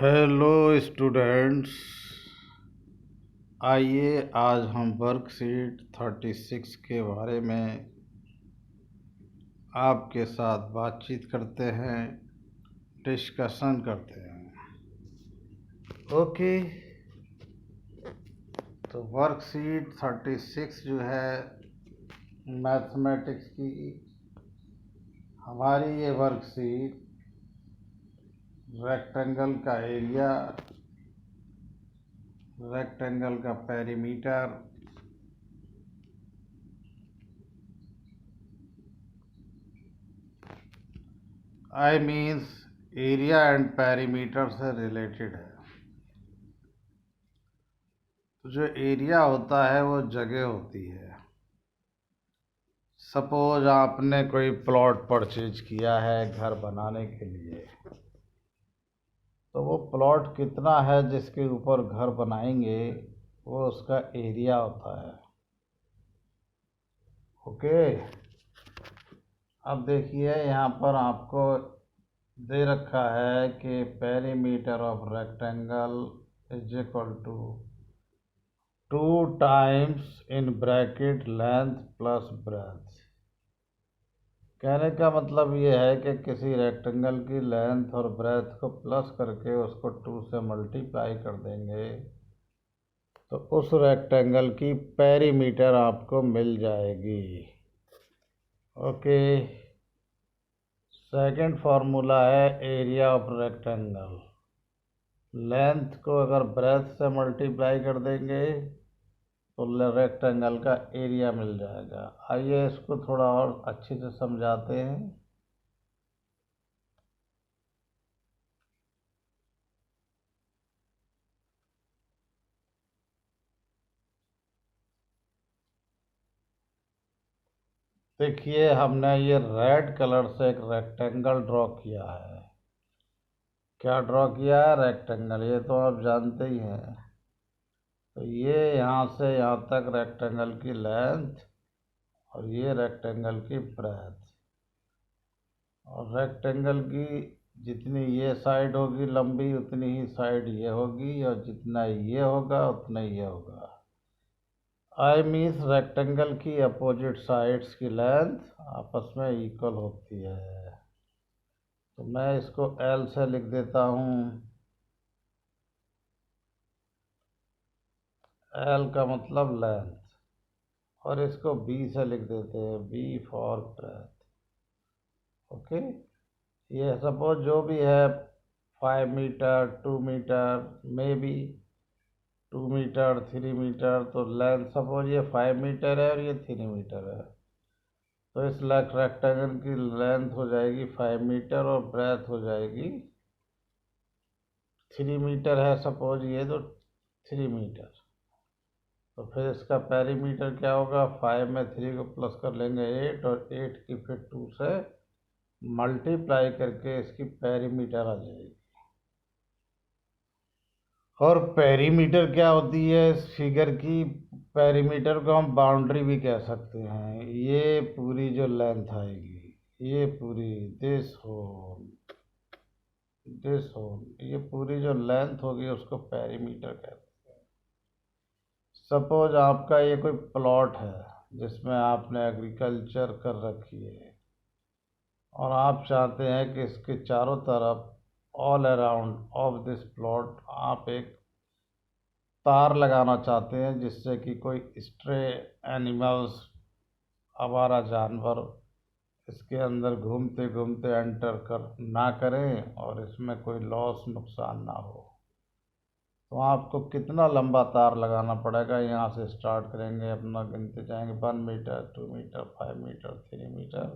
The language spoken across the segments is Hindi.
हेलो स्टूडेंट्स, आइए आज हम वर्कशीट 36 के बारे में आपके साथ बातचीत करते हैं, डिस्कशन करते हैं। ओके, तो वर्कशीट 36 जो है मैथमेटिक्स की, हमारी ये वर्कशीट रेक्टेंगल का एरिया, रेक्टेंगल का perimeter, I means area and perimeter से रिलेटेड है। तो जो एरिया होता है वो जगह होती है। सपोज आपने कोई प्लॉट परचेज किया है घर बनाने के लिए, तो वो प्लॉट कितना है जिसके ऊपर घर बनाएंगे वो उसका एरिया होता है। ओके, अब देखिए यहाँ पर आपको दे रखा है कि perimeter of rectangle is equal to 2 times in bracket length plus breadth. कहने का मतलब ये है कि किसी रेक्टेंगल की लेंथ और ब्रेथ को प्लस करके उसको 2 से मल्टीप्लाई कर देंगे तो उस रेक्टेंगल की पेरीमीटर आपको मिल जाएगी। ओके, सेकंड फार्मूला है एरिया ऑफ रेक्टेंगल। लेंथ को अगर ब्रेथ से मल्टीप्लाई कर देंगे तो रेक्टेंगल का एरिया मिल जाएगा। आइए इसको थोड़ा और अच्छे से समझाते हैं। देखिए, हमने ये रेड कलर से एक रेक्टेंगल ड्रॉ किया है। क्या ड्रॉ किया है? रेक्टेंगल। ये तो आप जानते ही हैं। तो ये यहाँ से यहाँ तक रेक्टेंगल की लेंथ और ये रेक्टेंगल की ब्रेथ, और रेक्टेंगल की जितनी ये साइड होगी लंबी उतनी ही साइड ये होगी, और जितना ये होगा उतना ये होगा। आई मीन्स रेक्टेंगल की अपोजिट साइड्स की लेंथ आपस में इक्वल होती है। तो मैं इसको L से लिख देता हूँ। L का मतलब लेंथ, और इसको B से लिख देते हैं, B फॉर ब्रेथ। ओके, ये सपोज जो भी है 5 metre, 2 metre, maybe 2 metre, 3 metre, तो लेंथ सपोज ये 5 मीटर है और ये 3 मीटर है, तो इस रेक्टेंगल की लेंथ हो जाएगी 5 मीटर और ब्रेथ हो जाएगी 3 मीटर है सपोज ये, तो 3 मीटर। तो फिर इसका पेरीमीटर क्या होगा? 5 में 3 को प्लस कर लेंगे 8, और 8 की फिर 2 से मल्टीप्लाई करके इसकी पेरीमीटर आ जाएगी। और पेरीमीटर क्या होती है इस फिगर की? पेरीमीटर को हम बाउंड्री भी कह सकते हैं। ये पूरी जो लेंथ आएगी, ये पूरी दिस होल, ये पूरी जो लेंथ होगी उसको पेरीमीटर कहते हैं। सपोज आपका ये कोई प्लॉट है जिसमें आपने एग्रीकल्चर कर रखी है, और आप चाहते हैं कि इसके चारों तरफ all around of this plot आप एक तार लगाना चाहते हैं जिससे कि कोई स्ट्रे एनिमल्स, आवारा जानवर इसके अंदर घूमते घूमते एंटर कर ना करें और इसमें कोई लॉस नुकसान ना हो। तो आपको कितना लंबा तार लगाना पड़ेगा? यहाँ से स्टार्ट करेंगे, अपना गिनते जाएंगे 1 मीटर, 2 मीटर, 5 मीटर, 3 मीटर,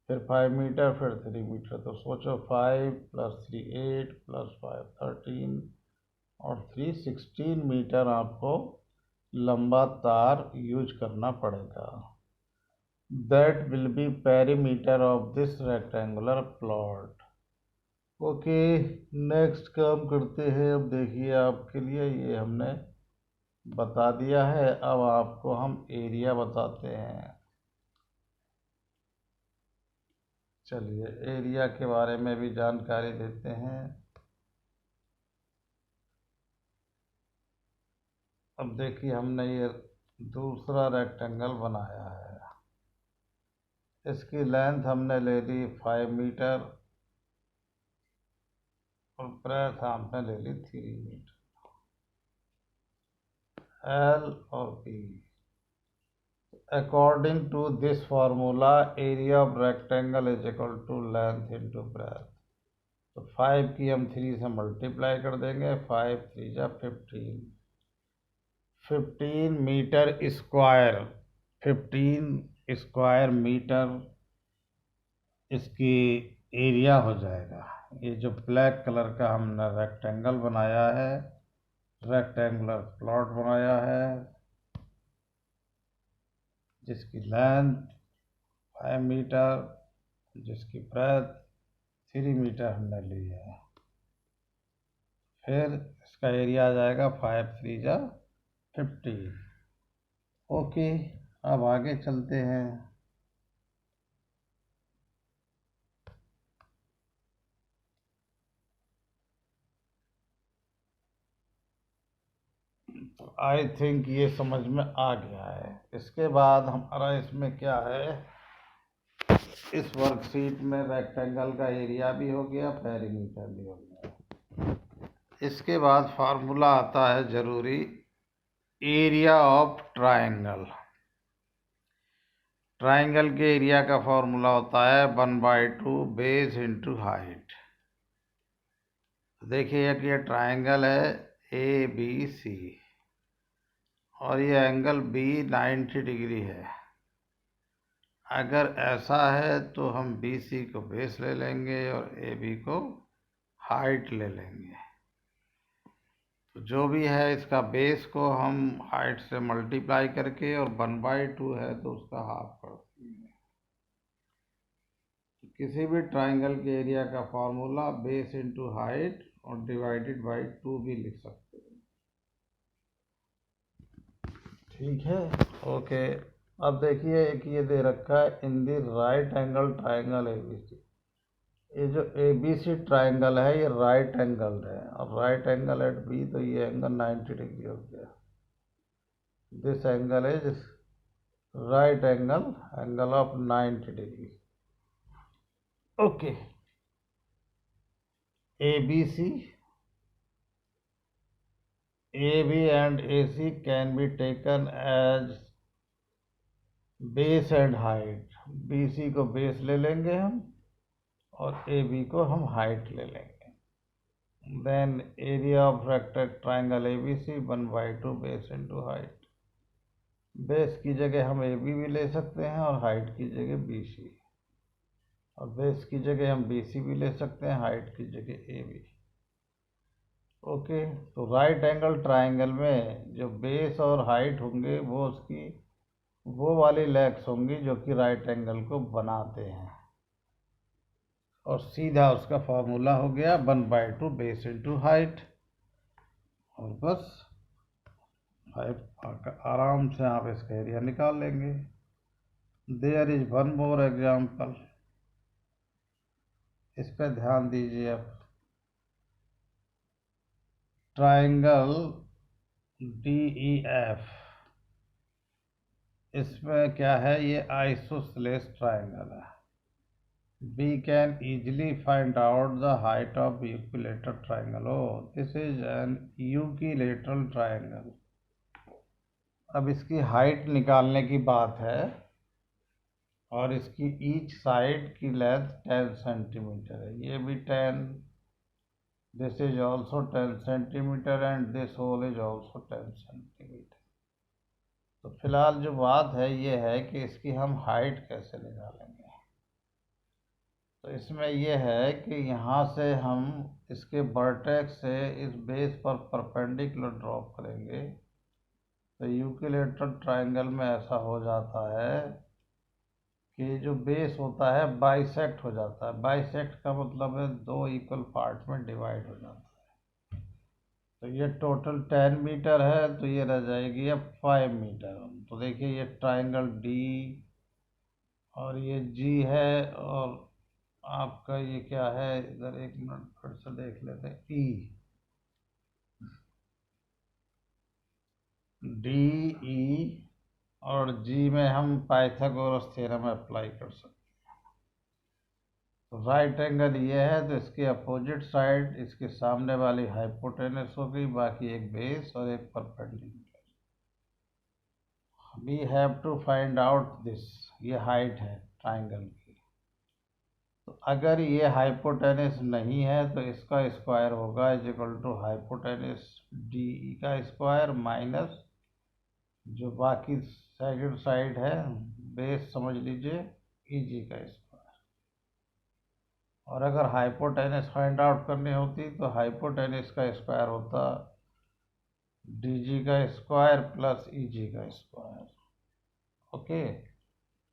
फिर 5 मीटर, फिर 3 मीटर। तो सोचो 5 + 3 8 + 5 13 और 3 16 मीटर आपको लंबा तार यूज करना पड़ेगा। That will be perimeter of this rectangular plot. Okay, next काम करते हैं। अब देखिए, आपके लिए ये हमने बता दिया है, अब आपको हम एरिया बताते हैं। चलिए एरिया के बारे में भी जानकारी देते हैं। अब देखिए हमने ये दूसरा रेक्टेंगल बनाया है, इसकी लेंथ हमने ले ली 5 मीटर और ब्रेथ हमने ले ली 3 मीटर। एल और B, according to this formula area of rectangle is equal to length into breadth. तो 5 की हम 3 से मल्टीप्लाई कर देंगे, 5 3 जा 15, 15 मीटर स्क्वायर, 15 स्क्वायर मीटर इसकी एरिया हो जाएगा। ये जो ब्लैक कलर का हमने रेक्टेंगल बनाया है, रेक्टेंगुलर प्लॉट बनाया है, जिसकी लेंथ 5 मीटर, जिसकी ब्रेथ 3 मीटर हमने ली है। फिर इसका एरिया आ जाएगा 5 3 जा 15। ओके, अब आगे चलते हैं। तो आई थिंक ये समझ में आ गया है। इसके बाद हमारा इसमें क्या है, इस वर्कशीट में रेक्टेंगल का एरिया भी हो गया, पेरीमीटर भी हो गया। इसके बाद फार्मूला आता है जरूरी, एरिया ऑफ ट्रायंगल। ट्रायंगल के एरिया का फॉर्मूला होता है 1/2 बेस इंटू हाइट। देखिए कि ये ट्रायंगल है ABC और ये एंगल B 90 डिग्री है। अगर ऐसा है तो हम BC को बेस ले लेंगे और AB को हाइट ले लेंगे। तो जो भी है इसका बेस को हम हाइट से मल्टीप्लाई करके, और 1/2 है तो उसका हाफ कर देंगे। किसी भी ट्राइंगल के एरिया का फॉर्मूला बेस इंटू हाइट और डिवाइडेड बाई 2 भी लिख सकते हैं। ठीक है, ओके। अब देखिए एक ये दे रखा है, इन दी राइट एंगल ट्राइंगल ABC। ये जो ABC ट्राइंगल है ये राइट एंगल है, और राइट एंगल एट B, तो ये एंगल 90 डिग्री हो गया। This angle is right angle, angle of 90 degree. Okay, ABC, AB and AC can be taken as base and height. BC को बेस ले लेंगे हम और AB को हम हाइट ले लेंगे। Then area of rectangle triangle ABC 1/2 base into height. Base की जगह हम AB भी ले सकते हैं और हाइट की जगह BC, और बेस की जगह हम BC भी ले सकते हैं, हाइट की जगह AB। ओके, तो राइट एंगल ट्राइंगल में जो बेस और हाइट होंगे वो उसकी वो वाली लेग्स होंगी जो कि राइट एंगल को बनाते हैं, और सीधा उसका फॉर्मूला हो गया 1/2 बेस इंटू हाइट। और बस आराम से आप इसका एरिया निकाल लेंगे। There is one more example, इस पर ध्यान दीजिए आप। ट्राइंगल DEF, इसमें क्या है, ये आइसोसेलेस ट्राइंगल है। We can easily find out the height of equilateral triangle. Oh, this is an equilateral triangle. अब इसकी हाइट निकालने की बात है, और इसकी ईच साइड की लेंथ 10 सेंटीमीटर है। ये भी 10, this is also 10 centimetre and this whole is also 10 centimetre. तो फिलहाल जो बात है ये है कि इसकी हम हाइट कैसे निकालेंगे। तो इसमें यह है कि यहाँ से हम इसके वर्टेक्स से इस बेस पर परपेंडिकुलर ड्रॉप करेंगे। तो यूक्विलेटरल ट्रायंगल में ऐसा हो जाता है कि जो बेस होता है बाइसेक्ट हो जाता है। बाइसेक्ट का मतलब है दो इक्वल पार्ट में डिवाइड हो जाता है। तो ये टोटल 10 मीटर है, तो ये रह जाएगी अब 5 मीटर। तो देखिए ये ट्रायंगल D और ये G है, और आपका ये क्या है, इधर एक मिनट फिर से देख लेते हैं, E। डी ई और जी में हम पाइथागोरस थ्योरम अप्लाई कर सकते हैं। तो राइट एंगल ये है तो इसके अपोजिट साइड इसके सामने वाली हाइपोटेनस हो गई, बाकी एक बेस और एक perpendicular. We have to find out this, ये हाइट है ट्राइंगल की। तो अगर ये हाइपोटेनस नहीं है तो इसका स्क्वायर होगा is equal to hypotenuse D का स्क्वायर माइनस जो बाकी सेकंड साइड है बेस समझ लीजिए ई का स्क्वायर। और अगर हाइपोटेनस फाइंड आउट करनी होती तो हाइपोटेनस का स्क्वायर होता डी का स्क्वायर प्लस ई का स्क्वायर। ओके,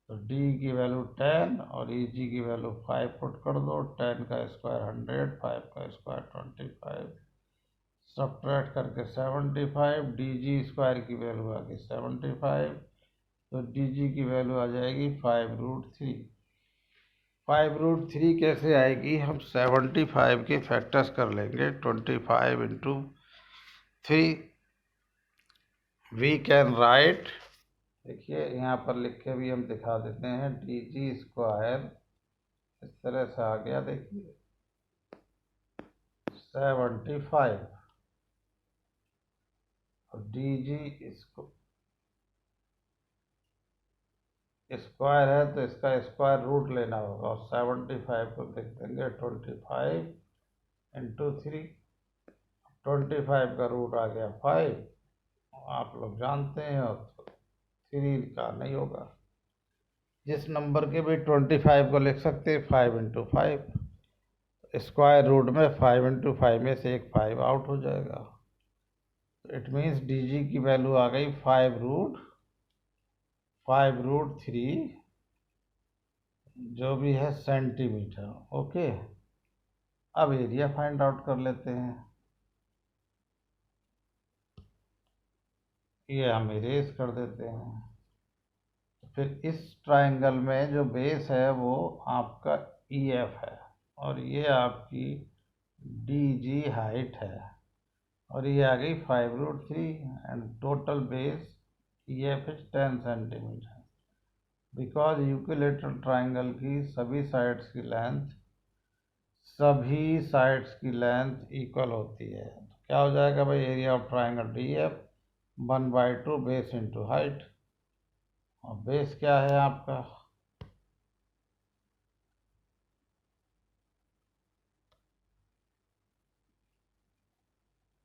तो डी की वैल्यू 10 और ई की वैल्यू 5 पुट कर दो। 10 का स्क्वायर 100, 5 का स्क्वायर 25, सब्ट्रैक्ट करके 75, डी स्क्वायर की वैल्यू आ गई 75, तो डी की वैल्यू आ जाएगी 5√3। 5√3 कैसे आएगी? हम 75 के फैक्टर्स कर लेंगे। 25 इंटू 3 वी कैन राइट, देखिए यहाँ पर लिख के भी हम दिखा देते हैं। डी स्क्वायर इस तरह से आ गया, देखिए 75 और डी इसको स्क्वायर है तो इसका स्क्वायर रूट लेना होगा और 75 को लिख देंगे 25 इंटू 3। 25 का रूट आ गया 5, आप लोग जानते हैं, और 3 का नहीं होगा। जिस नंबर के भी 25 को लिख सकते हैं 5 इंटू 5, स्क्वायर रूट में 5 इंटू 5 में से एक 5 आउट हो जाएगा। इट मीन्स डी की वैल्यू आ गई 5√3 जो भी है सेंटीमीटर। ओके, अब एरिया फाइंड आउट कर लेते हैं। ये हम इरेज कर देते हैं। फिर इस ट्रायंगल में जो बेस है वो आपका ई एफ है और ये आपकी डी हाइट है और ये आ गई 5√3 and total base E F is 10 centimetre. Because equilateral triangle की सभी साइड्स की लेंथ इक्वल होती है। तो क्या हो जाएगा भाई? Area of triangle D F 1/2 base into height, और बेस क्या है आपका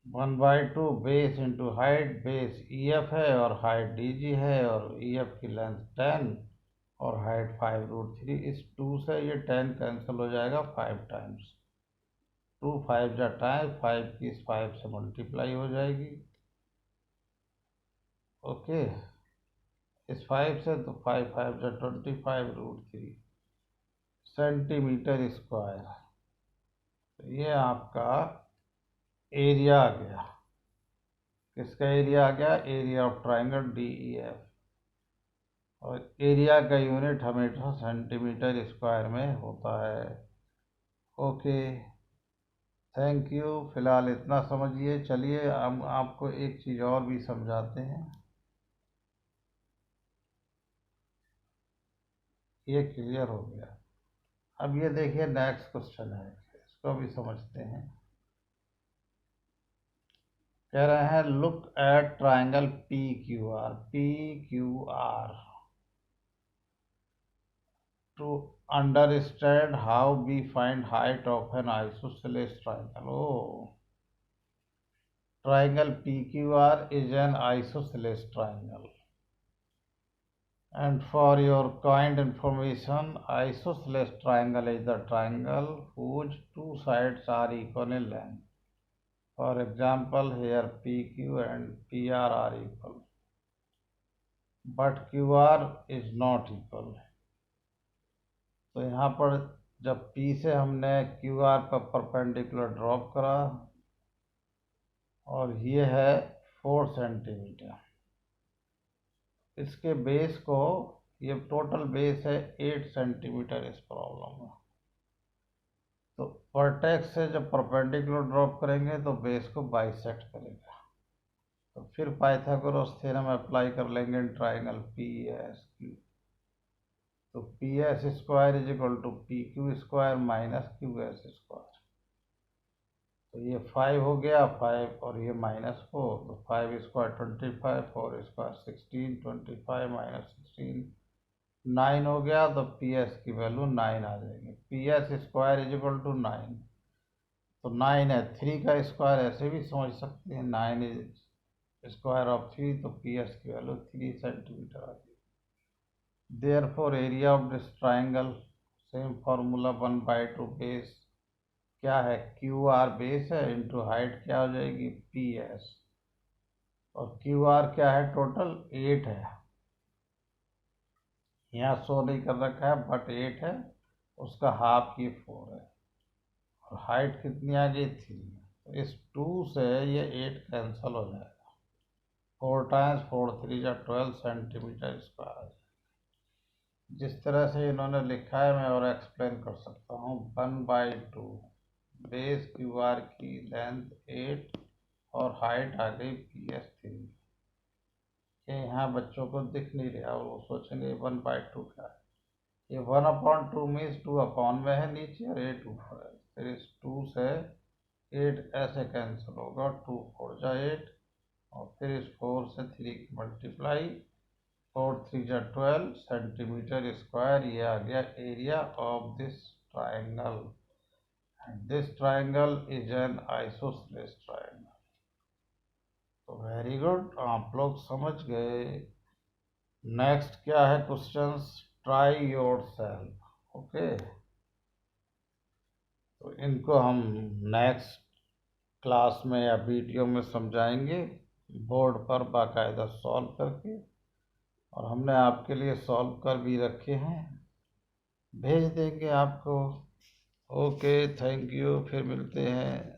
1/2 base into height. Base E F है और हाइट डी है और ई एफ की लेंथ 10 और हाइट 5√3। इस 2 से ये 10 कैंसिल हो जाएगा 5 टाइम्स। 2 5 जा टाइम 5 की इस 5 से मल्टीप्लाई हो जाएगी। ओके, इस 5 से तो 5 5 जा 25√3 सेंटीमीटर स्क्वायर। तो ये आपका एरिया आ गया। किसका एरिया आ गया? Area of triangle D E F. और एरिया का यूनिट हमेशा सेंटीमीटर स्क्वायर में होता है। Okay, thank you. फिलहाल इतना समझिए। चलिए हम आपको एक चीज़ और भी समझाते हैं। ये क्लियर हो गया। अब ये देखिए नेक्स्ट क्वेश्चन है, इसको भी समझते हैं। कह रहे हैं look at triangle P Q R to understand how we find height of an isosceles triangle. Oh, triangle PQR is an isosceles triangle. And for your kind information, isosceles triangle is the triangle whose two sides are equal in length. For example, here PQ and PR are equal, but QR is not equal. तो यहाँ पर जब P से हमने QR पर परपेंडिकुलर ड्रॉप करा और ये है 4 सेंटीमीटर, इसके बेस को, ये टोटल बेस है 8 सेंटीमीटर इस प्रॉब्लम में। तो वर्टेक्स से जब परपेंडिकुलर ड्रॉप करेंगे तो बेस को बाइसेक्ट करेगा। तो फिर पाइथागोरस थ्योरम अप्लाई कर लेंगे ट्राइंगल पी एस क्यू। तो P S square is equal to P Q square minus Q S square. तो ये 5 हो गया, 5 और ये -4, तो 5 स्क्वायर 25, 4 स्क्वायर 16, 25 माइनस 16 9 हो गया। तो पी एस की वैल्यू 9 आ जाएगी। P S square is equal to 9, तो 9 है, 3 का स्क्वायर ऐसे भी समझ सकते हैं, 9 इज स्क्वायर ऑफ 3, तो पी एस की वैल्यू 3 सेंटीमीटर आ जाएगी। Therefore area of this triangle, same formula 1/2 base क्या है, क्यू आर बेस है, इंटू हाइट क्या हो जाएगी पी एस, और क्यू आर क्या है टोटल 8 है, यहाँ शो नहीं कर रखा है बट 8 है, उसका हाफ ये 4 है, और हाइट कितनी आ गई 3। तो इस 2 से ये 8 कैंसिल हो जाएगा, 4 टाइम्स 4 3 जा 12 सेंटीमीटर स्क्वायर। जिस तरह से इन्होंने लिखा है मैं और एक्सप्लेन कर सकता हूँ। 1/2 बेस क्यू आर की लेंथ 8 और हाइट आ गई पी एस 3। ये यहाँ बच्चों को दिख नहीं रहा और वो सोचेंगे 1/2 क्या है। ये 1/2 मीन्स 2 अपॉन में है नीचे और 8 ऊपर है। फिर इस 2 से 8 ऐसे कैंसिल होगा, 2 4 जा 8, और फिर इस 4 से 3 की मल्टीप्लाई, 4 3 जा 12 सेंटीमीटर स्क्वायर। ये आ गया area of this triangle, and this triangle is an isosceles triangle. तो वेरी गुड, आप लोग समझ गए। नेक्स्ट क्या है questions, try your self. Okay, तो इनको हम नेक्स्ट क्लास में या वीडियो में समझाएंगे बोर्ड पर बाकायदा सॉल्व करके, और हमने आपके लिए सॉल्व कर भी रखे हैं, भेज देंगे आपको। ओके, थैंक यू, फिर मिलते हैं।